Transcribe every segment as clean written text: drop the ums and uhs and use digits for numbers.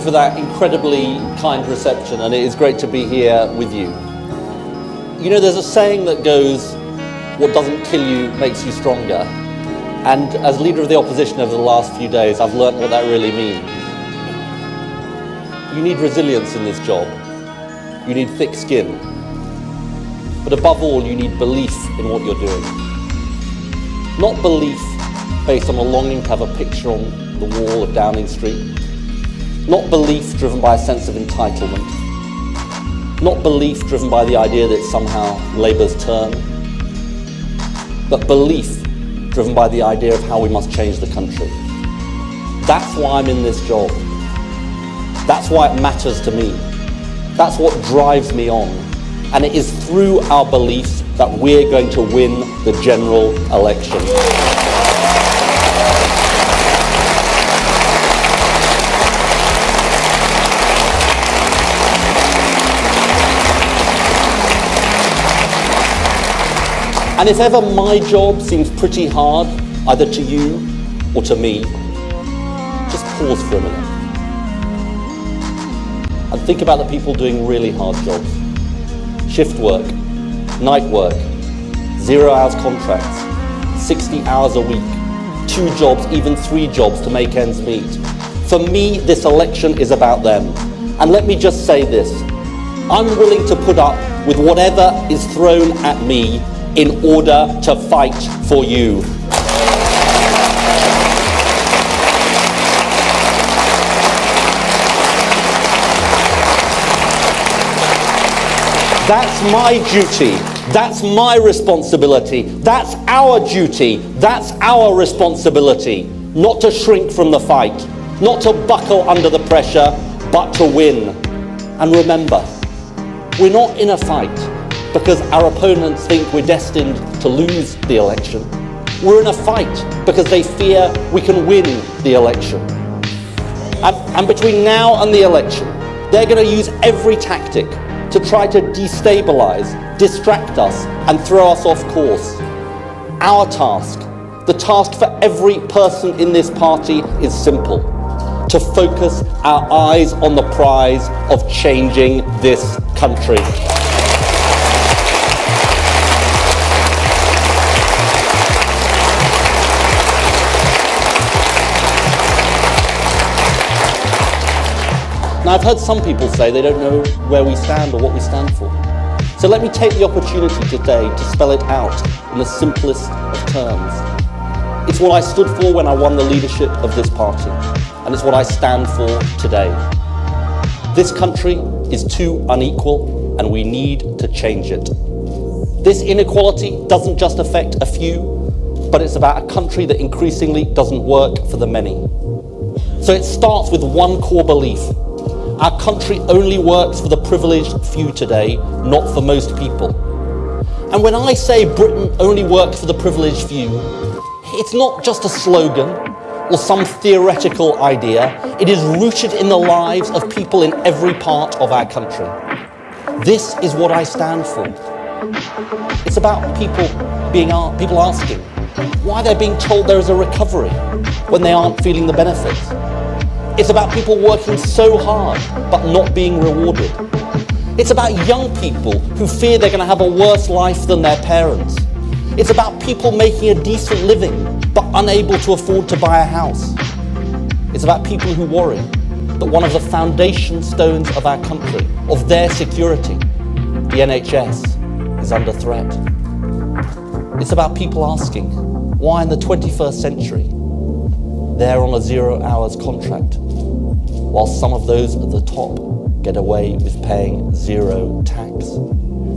you for that incredibly kind reception, and it is great to be here with you. You know, there's a saying that goes, what doesn't kill you makes you stronger. And as leader of the opposition over the last few days, I've learned what that really means. You need resilience in this job. You need thick skin. But above all, you need belief in what you're doing. Not belief based on a longing to have a picture on the wall of Downing Street. Not belief driven by a sense of entitlement. Not belief driven by the idea that it's somehow Labour's turn. But belief driven by the idea of how we must change the country. That's why I'm in this job. That's why it matters to me. That's what drives me on. And it is through our beliefs that we're going to win the general election. And if ever my job seems pretty hard, either to you or to me, just pause for a minute. And think about the people doing really hard jobs. Shift work, night work, 0 hours contracts, 60 hours a week, 2 jobs, even 3 jobs to make ends meet. For me, this election is about them. And let me just say this, I'm willing to put up with whatever is thrown at me in order to fight for you. That's my duty, that's my responsibility, that's our duty, that's our responsibility, not to shrink from the fight, not to buckle under the pressure, but to win. And remember, we're not in a fight because our opponents think we're destined to lose the election. We're in a fight because they fear we can win the election. And between now and the election, they're going to use every tactic to try to destabilize, distract us, and throw us off course. Our task, the task for every person in this party, is simple: to focus our eyes on the prize of changing this country. Now, I've heard some people say they don't know where we stand or what we stand for. So let me take the opportunity today to spell it out in the simplest of terms. It's what I stood for when I won the leadership of this party, and it's what I stand for today. This country is too unequal, and we need to change it. This inequality doesn't just affect a few, but it's about a country that increasingly doesn't work for the many. So it starts with one core belief. Our country only works for the privileged few today, not for most people. And when I say Britain only works for the privileged few, it's not just a slogan or some theoretical idea. It is rooted in the lives of people in every part of our country. This is what I stand for. It's about people asking why they're being told there is a recovery when they aren't feeling the benefits. It's about people working so hard, but not being rewarded. It's about young people who fear they're going to have a worse life than their parents. It's about people making a decent living, but unable to afford to buy a house. It's about people who worry that one of the foundation stones of our country, of their security, the NHS, is under threat. It's about people asking why in the 21st century they're on a 0 hours contract, while some of those at the top get away with paying 0 tax.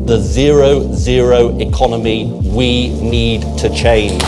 The 0-0 economy we need to change.